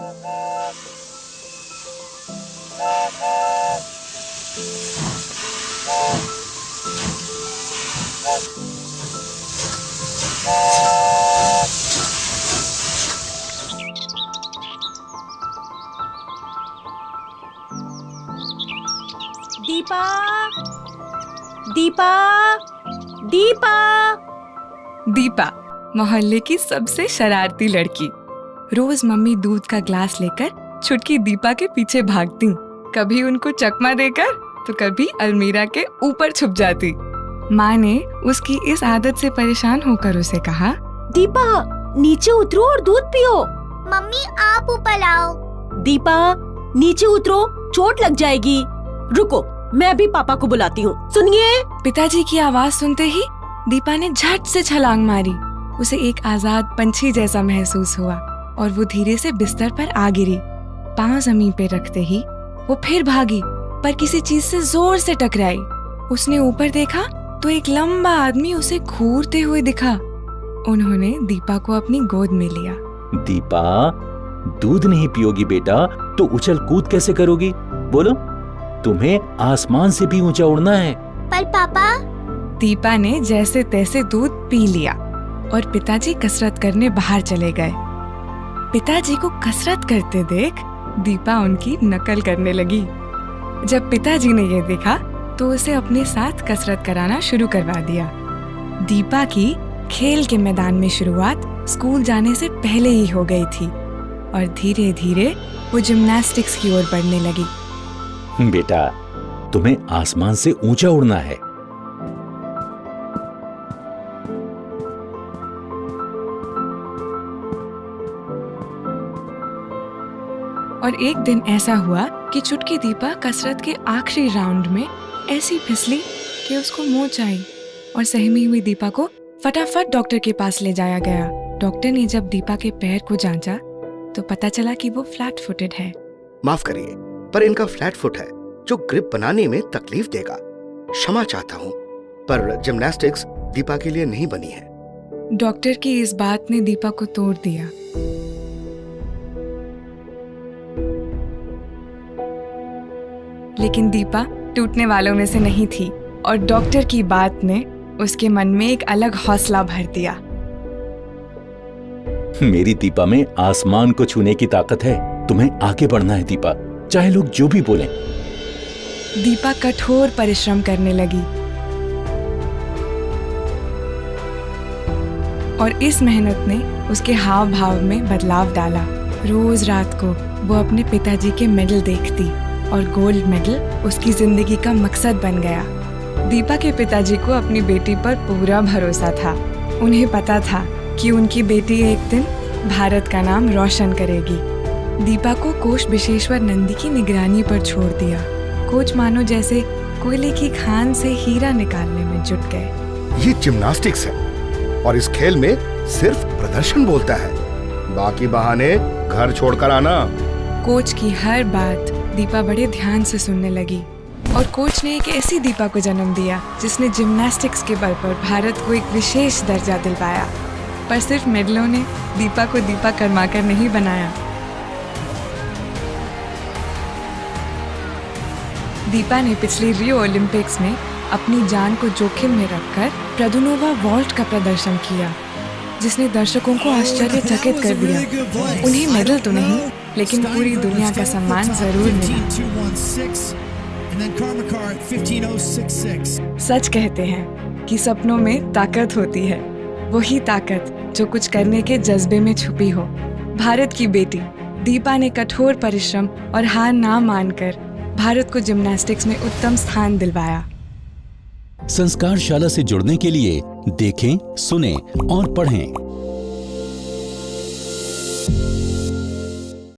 दीपा, दीपा, दीपा। दीपा मोहल्ले की सबसे शरारती लड़की। रोज मम्मी दूध का ग्लास लेकर छुटकी दीपा के पीछे भागती, कभी उनको चकमा देकर तो कभी अलमीरा के ऊपर छुप जाती। माँ ने उसकी इस आदत से परेशान होकर उसे कहा, दीपा नीचे उतरो और दूध पियो। मम्मी आप ऊपर आओ। दीपा नीचे उतरो, चोट लग जाएगी। रुको, मैं अभी पापा को बुलाती हूँ। सुनिए। पिताजी की आवाज सुनते ही दीपा ने झट से छलांग मारी। उसे एक आजाद पंछी जैसा महसूस हुआ और वो धीरे से बिस्तर पर आ गिरी। पाँव जमीन पे रखते ही वो फिर भागी, पर किसी चीज से जोर से टकराई। उसने ऊपर देखा तो एक लंबा आदमी उसे घूरते हुए दिखा। उन्होंने दीपा को अपनी गोद में लिया। दीपा, दूध नहीं पियोगी बेटा तो उछल कूद कैसे करोगी? बोलो, तुम्हें आसमान से भी ऊंचा उड़ना है। पर पापा। दीपा ने जैसे तैसे दूध पी लिया और पिताजी कसरत करने बाहर चले गए। पिताजी को कसरत करते देख दीपा उनकी नकल करने लगी। जब पिताजी ने ये देखा तो उसे अपने साथ कसरत कराना शुरू करवा दिया। दीपा की खेल के मैदान में शुरुआत स्कूल जाने से पहले ही हो गई थी और धीरे धीरे वो जिम्नास्टिक्स की ओर बढ़ने लगी। बेटा, तुम्हें आसमान से ऊंचा उड़ना है। और एक दिन ऐसा हुआ कि चुटकी दीपा कसरत के आखिरी राउंड में ऐसी फिसली कि उसको मोच आई और सहमी हुई दीपा को फटाफट डॉक्टर के पास ले जाया गया। डॉक्टर ने जब दीपा के पैर को जांचा तो पता चला कि वो फ्लैट फुटेड है। माफ करिए, पर इनका फ्लैट फुट है जो ग्रिप बनाने में तकलीफ देगा। क्षमा चाहता हूँ, पर जिम्नास्टिक्स दीपा के लिए नहीं बनी है। डॉक्टर की इस बात ने दीपा को तोड़ दिया। लेकिन दीपा टूटने वालों में से नहीं थी और डॉक्टर की बात ने उसके मन में एक अलग हौसला भर दिया। मेरी दीपा में आसमान को छूने की ताकत है। तुम्हें आगे बढ़ना है दीपा, चाहे लोग जो भी बोलें। दीपा कठोर परिश्रम करने लगी और इस मेहनत ने उसके हाव भाव में बदलाव डाला। रोज रात को वो अपने पिताजी के मेडल देखती और गोल्ड मेडल उसकी जिंदगी का मकसद बन गया। दीपा के पिताजी को अपनी बेटी पर पूरा भरोसा था। उन्हें पता था कि उनकी बेटी एक दिन भारत का नाम रोशन करेगी। दीपा को कोच विश्वेश्वर नंदी की निगरानी पर छोड़ दिया। कोच मानो जैसे कोयले की खान से हीरा निकालने में जुट गए। ये जिम्नास्टिक्स है और इस खेल में सिर्फ प्रदर्शन बोलता है, बाकी बहाने घर छोड़कर आना। कोच की हर बात दीपा बड़े ध्यान से सुनने लगी और कोच ने एक ऐसी दीपा को जन्म दिया जिसने जिम्नास्टिक्स के बल पर भारत को एक विशेष दर्जा दिलवाया। पर सिर्फ मेडलों ने दीपा को दीपा कर्माकर नहीं बनाया। दीपा ने पिछले रियो ओलंपिक्स में अपनी जान को जोखिम में रखकर प्रदुनोवा वॉल्ट का प्रदर्शन किया, जिसने दर्शकों को आश्चर्यचकित कर दिया। उन्हें मेडल तो नहीं, लेकिन पूरी दुनिया का सम्मान जरूर मिला। सच कहते हैं कि सपनों में ताकत होती है, वही ताकत जो कुछ करने के जज्बे में छुपी हो। भारत की बेटी दीपा ने कठोर परिश्रम और हार ना मानकर भारत को जिम्नास्टिक्स में उत्तम स्थान दिलवाया। संस्कारशाला से जुड़ने के लिए देखें, सुनें और पढ़ें